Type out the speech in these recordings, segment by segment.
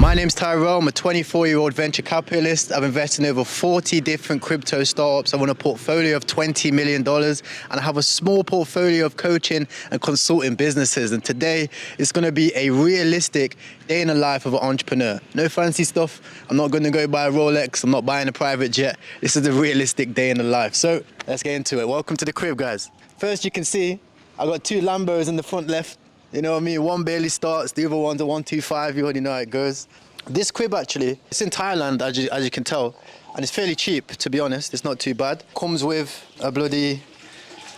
My name's Tyrell. I'm a 24-year-old venture capitalist. I've invested in over 40 different crypto startups. I run a portfolio of $20 million, and I have a small portfolio of coaching and consulting businesses. And today is going to be a realistic day in the life of an entrepreneur. No fancy stuff. I'm not going to go buy a Rolex. I'm not buying a private jet. This is a realistic day in the life. So let's get into it. Welcome to the crib, guys. First, you can see I got two Lambos in the front left. You know what I mean? One barely starts, the other one's a 125, you already know how it goes. This crib actually, it's in Thailand as you can tell, and it's fairly cheap, to be honest, it's not too bad. Comes with a bloody,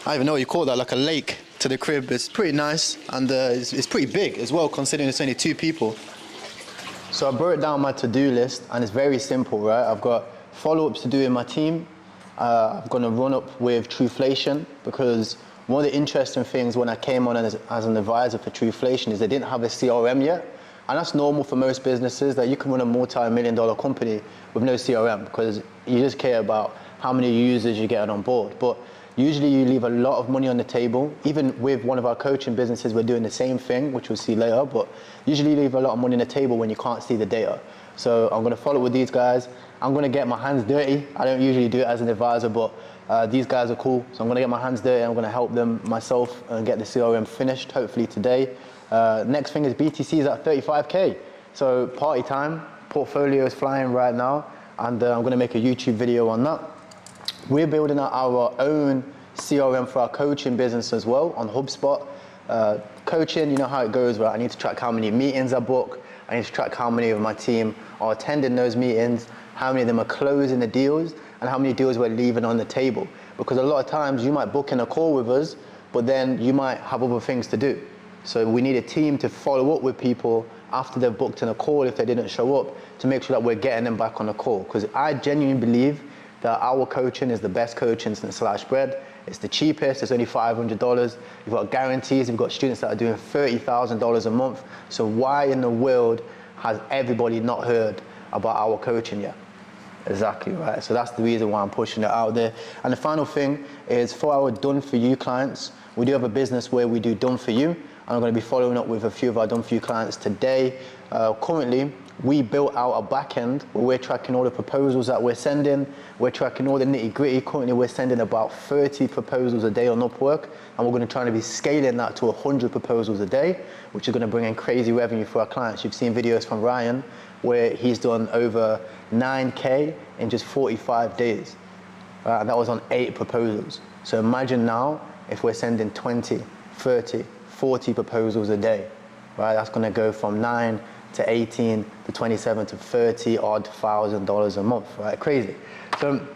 I don't even know what you call that, like a lake to the crib. It's pretty nice, and it's pretty big as well, considering it's only two people. So I broke down my to-do list, and it's very simple, right? I've got follow-ups to do in my team. I'm gonna run up with Trueflation, because one of the interesting things when I came on as an advisor for Trueflation is they didn't have a CRM yet. And that's normal for most businesses, that you can run a multi-million-dollar company with no CRM, because you just care about how many users you're getting on board. But usually you leave a lot of money on the table. Even with one of our coaching businesses, we're doing the same thing, which we'll see later, but usually you leave a lot of money on the table when you can't see the data. So I'm gonna follow with these guys. I'm gonna get my hands dirty. I don't usually do it as an advisor, but these guys are cool. So I'm gonna get my hands dirty, and I'm gonna help them myself and get the CRM finished, hopefully today. Next thing is BTC is at 35K. So party time, portfolio is flying right now, and I'm gonna make a YouTube video on that. We're building out our own CRM for our coaching business as well on HubSpot. Coaching, you know how it goes, right? I need to track how many meetings I book. I need to track how many of my team are attending those meetings, how many of them are closing the deals, and how many deals we're leaving on the table. Because a lot of times you might book in a call with us, but then you might have other things to do. So we need a team to follow up with people after they've booked in a call if they didn't show up, to make sure that we're getting them back on the call. Because I genuinely believe that our coaching is the best coaching since sliced bread. It's the cheapest, it's only $500. You've got guarantees, you've got students that are doing $30,000 a month. So why in the world has everybody not heard about our coaching yet? Exactly, right? So that's the reason why I'm pushing it out there. And the final thing is for our done for you clients, we do have a business where we do done for you. And I'm going to be following up with a few of our done for you clients today. Currently, we built out a back end where we're tracking all the proposals that we're sending. We're tracking all the nitty gritty. Currently, we're sending about 30 proposals a day on Upwork. And we're going to try to be scaling that to 100 proposals a day, which is going to bring in crazy revenue for our clients. You've seen videos from Ryan where he's done over 9K in just 45 days. And that was on 8 proposals. So imagine now if we're sending 20, 30, 40 proposals a day, right? That's gonna go from 9 to 18 to 27 to 30 odd $1,000 a month, right? Crazy. So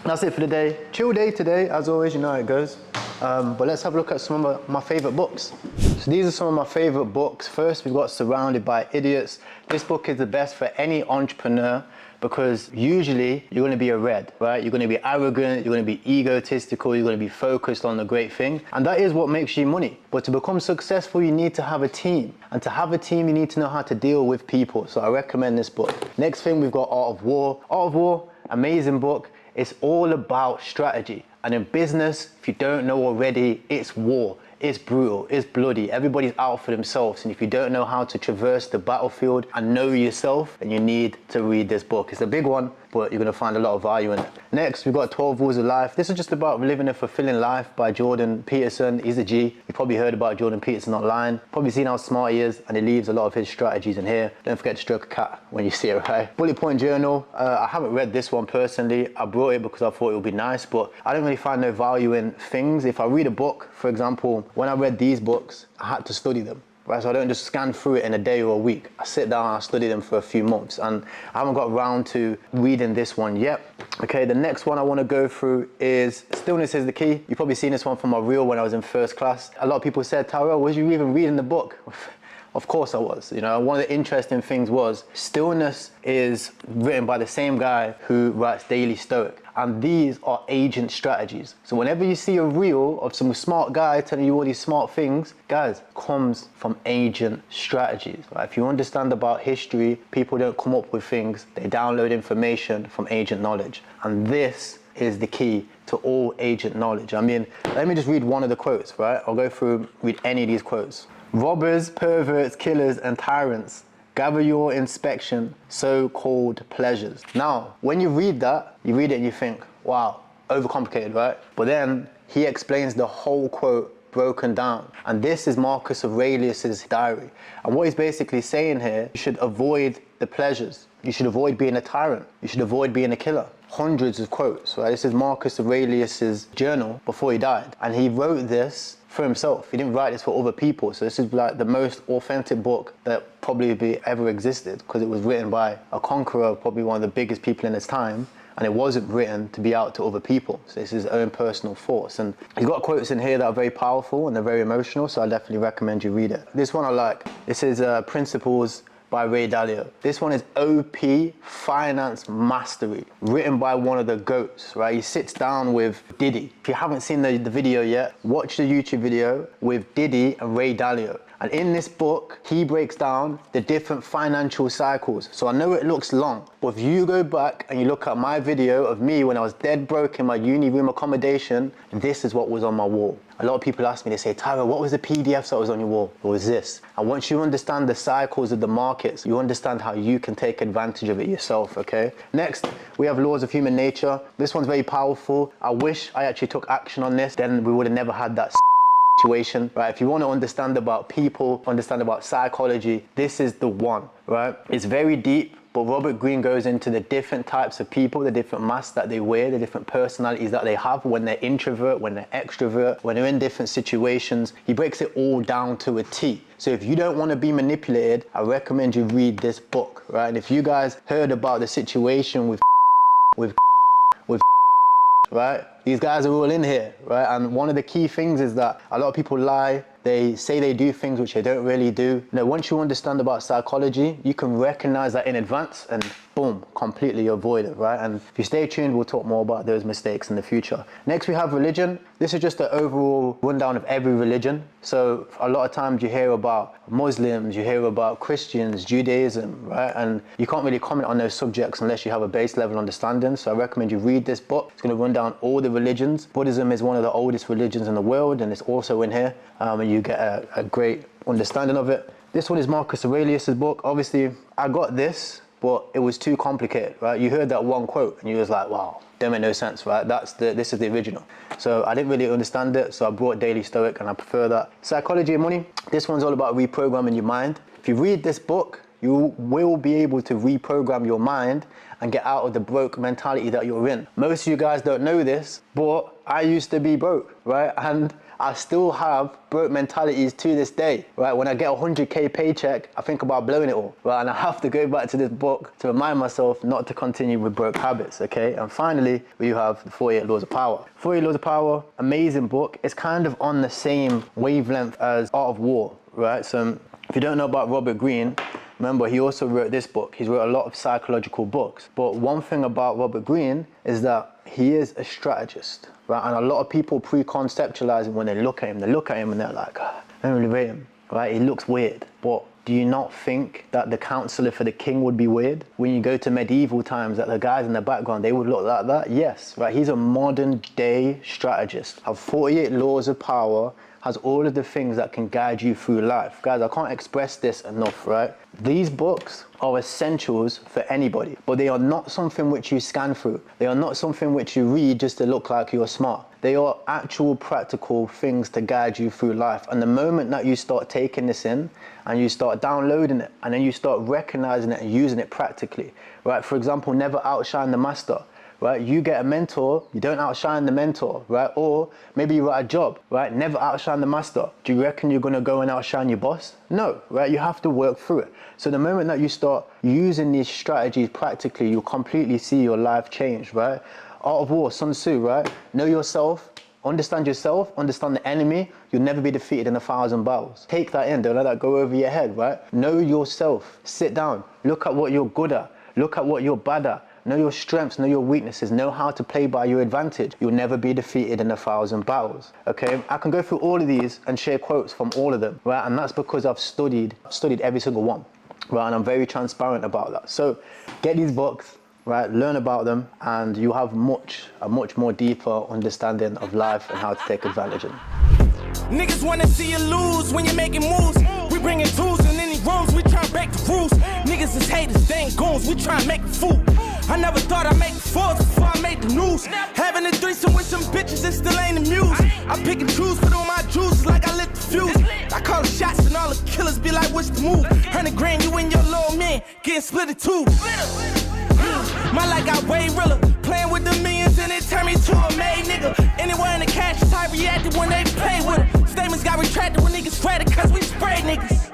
that's it for the day. Chill day today, as always, you know how it goes. But let's have a look at some of my favorite books. So these are some of my favorite books. First, we've got Surrounded by Idiots. This book is the best for any entrepreneur, because usually you're going to be a red, right? You're going to be arrogant, you're going to be egotistical, you're going to be focused on the great thing. And that is what makes you money. But to become successful, you need to have a team. And to have a team, you need to know how to deal with people. So I recommend this book. Next thing, we've got Art of War. Art of War, amazing book. It's all about strategy. And in business, if you don't know already, it's war. It's brutal, it's bloody, everybody's out for themselves, and if you don't know how to traverse the battlefield and know yourself, then you need to read this book. It's a big one, but you're gonna find a lot of value in it. Next, we've got 12 Rules of Life. This is just about living a fulfilling life by Jordan Peterson. He's a G. You've probably heard about Jordan Peterson online, probably seen how smart he is, and he leaves a lot of his strategies in here. Don't forget to stroke a cat when you see it, right? Bullet Point Journal. I haven't read this one personally. I brought it because I thought it would be nice, but I don't really find no value in things. If I read a book, for example, when I read these books, I had to study them. Right, so I don't just scan through it in a day or a week. I sit down and I study them for a few months, and I haven't got around to reading this one yet. Okay, the next one I want to go through is Stillness is the Key. You've probably seen this one from my reel when I was in first class. A lot of people said, Tyrell, was you even reading the book? Of course I was. You know, one of the interesting things was Stillness is written by the same guy who writes Daily Stoic. And these are agent strategies. So whenever you see a reel of some smart guy telling you all these smart things, guys, comes from agent strategies. Right? If you understand about history, people don't come up with things. They download information from agent knowledge. And this is the key to all agent knowledge. I mean, let me just read one of the quotes, right? I'll go through, read any of these quotes. Robbers, perverts, killers, and tyrants gather your inspection, so-called pleasures. Now, when you read that, you read it and you think, wow, overcomplicated, right? But then he explains the whole quote broken down. And this is Marcus Aurelius's diary. And what he's basically saying here, you should avoid the pleasures. You should avoid being a tyrant. You should avoid being a killer. Hundreds of quotes, right? This is Marcus Aurelius's journal before he died. And he wrote this for himself. He didn't write this for other people. So this is like the most authentic book that probably ever existed, because it was written by a conqueror, probably one of the biggest people in his time. And it wasn't written to be out to other people. So this is his own personal thoughts. And he's got quotes in here that are very powerful and they're very emotional. So I definitely recommend you read it. This one I like. This is Principles by Ray Dalio. This one is OP Finance Mastery, written by one of the GOATs, right? He sits down with Diddy. If you haven't seen the video yet, watch the YouTube video with Diddy and Ray Dalio. And in this book, he breaks down the different financial cycles. So I know it looks long, but if you go back and you look at my video of me when I was dead broke in my uni room accommodation, this is what was on my wall. A lot of people ask me, they say, Tyra, what was the PDF that was on your wall? It was this. And once you understand the cycles of the markets, you understand how you can take advantage of it yourself, okay? Next, we have Laws of Human Nature. This one's very powerful. I wish I actually took action on this, then we would have never had that situation, right? If you want to understand about people, understand about psychology, this is the one, right? It's very deep, but Robert Greene goes into the different types of people, the different masks that they wear, the different personalities that they have when they're introvert, when they're extrovert, when they're in different situations. He breaks it all down to a T. So if you don't want to be manipulated, I recommend you read this book, right? And if you guys heard about the situation with right? These guys are all in here, right? And one of the key things is that a lot of people lie. They say they do things which they don't really do. You know, once you understand about psychology, you can recognize that in advance and boom, completely avoid it, right? And if you stay tuned, we'll talk more about those mistakes in the future. Next, we have religion. This is just an overall rundown of every religion. So a lot of times you hear about Muslims, you hear about Christians, Judaism, right? And you can't really comment on those subjects unless you have a base level understanding. So I recommend you read this book. It's going to run down all the religions. Buddhism is one of the oldest religions in the world, and it's also in here. And you get a great understanding of it. This one is Marcus Aurelius's book. Obviously, I got this, but it was too complicated, right? You heard that one quote and you was like, wow, that made no sense, right? This is the original. So I didn't really understand it, so I brought Daily Stoic and I prefer that. Psychology of Money. This one's all about reprogramming your mind. If you read this book, you will be able to reprogram your mind and get out of the broke mentality that you're in. Most of you guys don't know this, but I used to be broke, right? And I still have broke mentalities to this day, right? When I get a 100K paycheck, I think about blowing it all, right? And I have to go back to this book to remind myself not to continue with broke habits, okay? And finally, we have the 48 Laws of Power. 48 Laws of Power, amazing book. It's kind of on the same wavelength as Art of War, right? So if you don't know about Robert Greene, remember, he also wrote this book. He's wrote a lot of psychological books. But one thing about Robert Greene is that he is a strategist, right? And a lot of people pre-conceptualize him when they look at him. They look at him and they're like, I don't really rate him, right? He looks weird. But do you not think that the counselor for the king would be weird? When you go to medieval times, that the guys in the background, they would look like that? Yes, right? He's a modern day strategist. Have 48 Laws of Power, has all of the things that can guide you through life. Guys, I can't express this enough, right? These books are essentials for anybody, but they are not something which you scan through. They are not something which you read just to look like you're smart. They are actual practical things to guide you through life. And the moment that you start taking this in and you start downloading it and then you start recognizing it and using it practically, right? For example, never outshine the master. Right? You get a mentor, you don't outshine the mentor, right? Or maybe you're at a job, right? Never outshine the master. Do you reckon you're gonna go and outshine your boss? No, right? You have to work through it. So the moment that you start using these strategies practically, you'll completely see your life change, right? Art of War, Sun Tzu, right? Know yourself, understand the enemy. You'll never be defeated in 1,000 battles. Take that in, don't let that go over your head, right? Know yourself, sit down, look at what you're good at, look at what you're bad at. Know your strengths, know your weaknesses, know how to play by your advantage. You'll never be defeated in 1,000 battles, okay? I can go through all of these and share quotes from all of them, right? And that's because I've studied every single one, right? And I'm very transparent about that. So get these books, right? Learn about them and you have a much more deeper understanding of life and how to take advantage of them. Niggas wanna see you lose when you're making moves. We bringing tools in any rooms we try. tryna break the rules. Niggas is haters, they ain't goons, we tryna make a fool. I never thought I'd make fours before I made the news. Having a threesome with some bitches that still ain't amused. I pick and choose, put on my juices like I lit the fuse. I call the shots and all the killers be like, what's the move? 100 grand, you and your little man getting split in two. My life got way realer. Playing with the millions and it turned me to a made nigga. Anywhere in the cash type reacted when they play with it. Statements got retracted when niggas sweated cause we sprayed niggas.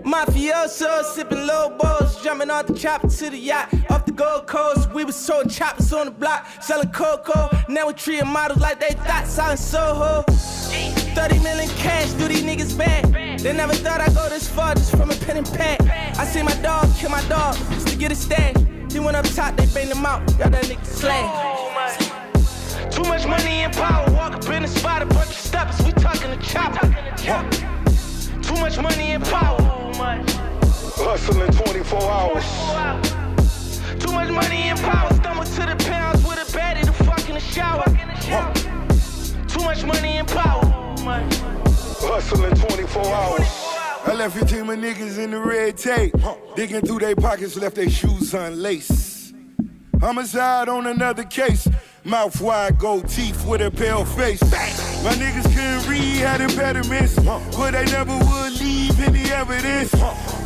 Mafioso, sipping low balls, jumping off the chopper to the yacht. Off the Gold Coast, we was sold choppers on the block, selling cocoa. Now we treating models like they thought, selling Soho. 30 million cash, do these niggas bad. They never thought I'd go this far just from a pen and pad. I see my dog kill my dog just to get a stash. He went up top, they banged him out, got that nigga slashed. Too much money and power, walk up in the spot, a bunch of steppers, we talking the chopper. Too much money and power. Hustling 24 hours. Too much money and power. Stumble to the pounds with a baddie to fuck in the shower. Too much money and power. Hustling 24 hours. I left your team of niggas in the red tape. Digging through their pockets, left their shoes unlaced. Homicide on another case. Mouth wide, gold teeth with a pale face. My niggas couldn't read, had impediments, but they never would leave any evidence.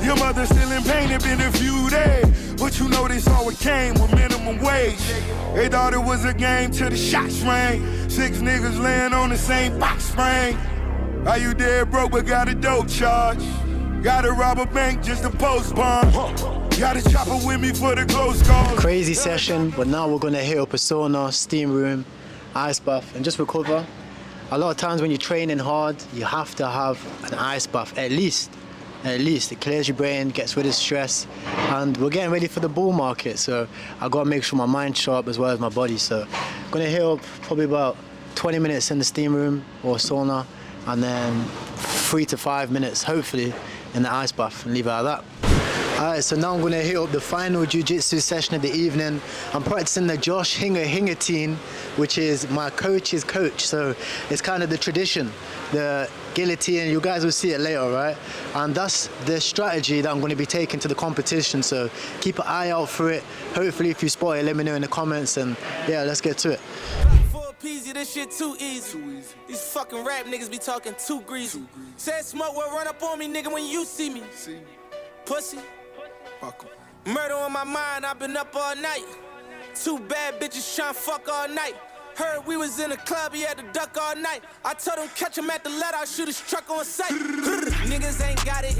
Your mother still in pain, it been a few days, but you know this all it came with minimum wage. They thought it was a game till the shots rang. 6 niggas laying on the same box spring. How you dead broke but got a dope charge? Gotta rob a bank just to post bond. Got a chopper with me for the close calls. Crazy session, but now we're gonna hit up a sauna, steam room, ice bath, and just recover. A lot of times when you're training hard, you have to have an ice bath, at least. It clears your brain, gets rid of stress, and we're getting ready for the bull market, so I gotta make sure my mind's sharp as well as my body. So I'm gonna hit up probably about 20 minutes in the steam room or sauna, and then 3 to 5 minutes, hopefully, in the ice bath, and leave it at that. Alright, so now I'm going to hit up the final jiu-jitsu session of the evening. I'm practicing the Josh Hingatine, which is my coach's coach. So it's kind of the tradition, the guillotine. You guys will see it later, right? And that's the strategy that I'm going to be taking to the competition. So keep an eye out for it. Hopefully, if you spot it, let me know in the comments. And yeah, let's get to it. Peasy, this shit too easy. These fucking rap niggas be talking too greasy. Said smoke will run up on me, nigga, when you see me. Pussy. Murder on my mind, I've been up all night. 2 bad bitches tryna fuck all night. Heard we was in a club, he had to duck all night. I told him catch him at the let, I'll shoot his truck on sight. Niggas ain't got it,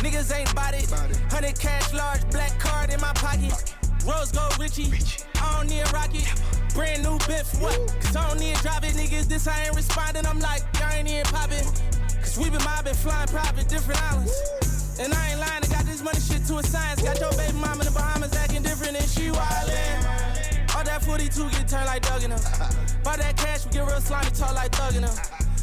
niggas ain't bought it. 100 cash large, black card in my pocket. Rose gold Richie, I don't need a rocket. Brand new bit for what? Cause I don't need to drive it, niggas. This I ain't responding, I'm like, I ain't even poppin'. Cause we been mobbing, flying private, different islands. And I ain't lying, I got this money shit to a science. Got your baby mama in the Bahamas acting different and she wildin'. All that 42 get turned like Doug in them. By that cash, we get real slimy, talk like Thug in them.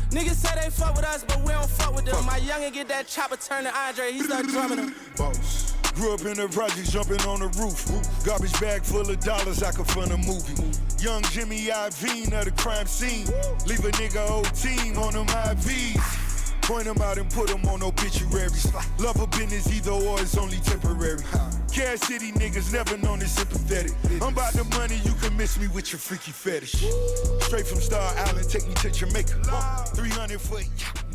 Niggas say they fuck with us, but we don't fuck with them. My youngin' get that chopper turn to Andre, he start drumming them. Boss. Grew up in the projects, jumping on the roof. Garbage bag full of dollars, I could fund a movie. Young Jimmy Iovine of the crime scene. Leave a nigga whole team on them IVs. Point them out and put them on obituaries. Love a business either or, it's only temporary. Cash City niggas never known as sympathetic. I'm about the money, you can miss me with your freaky fetish. Straight from Star Island, take me to Jamaica. 300 foot,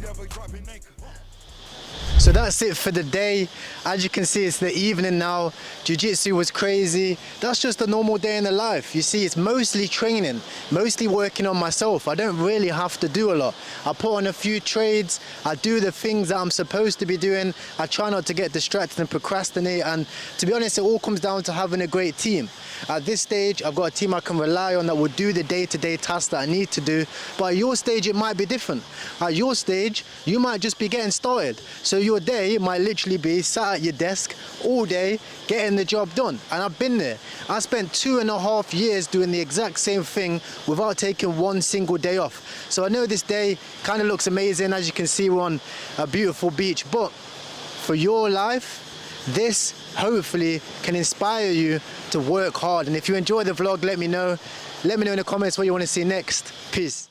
never dropping anchor. So that's it for the day. As you can see, it's the evening now. Jiu-jitsu was crazy. That's just a normal day in the life. You see, it's mostly training, mostly working on myself. I don't really have to do a lot. I put on a few trades. I do the things that I'm supposed to be doing. I try not to get distracted and procrastinate. And to be honest, it all comes down to having a great team. At this stage, I've got a team I can rely on that will do the day-to-day tasks that I need to do. But at your stage, it might be different. At your stage, you might just be getting started. So your day might literally be sat at your desk all day, getting the job done. And I've been there. I spent 2.5 years doing the exact same thing without taking one single day off. So I know this day kind of looks amazing. As you can see, we're on a beautiful beach. But for your life, this hopefully can inspire you to work hard. And if you enjoy the vlog, let me know. Let me know in the comments what you want to see next. Peace.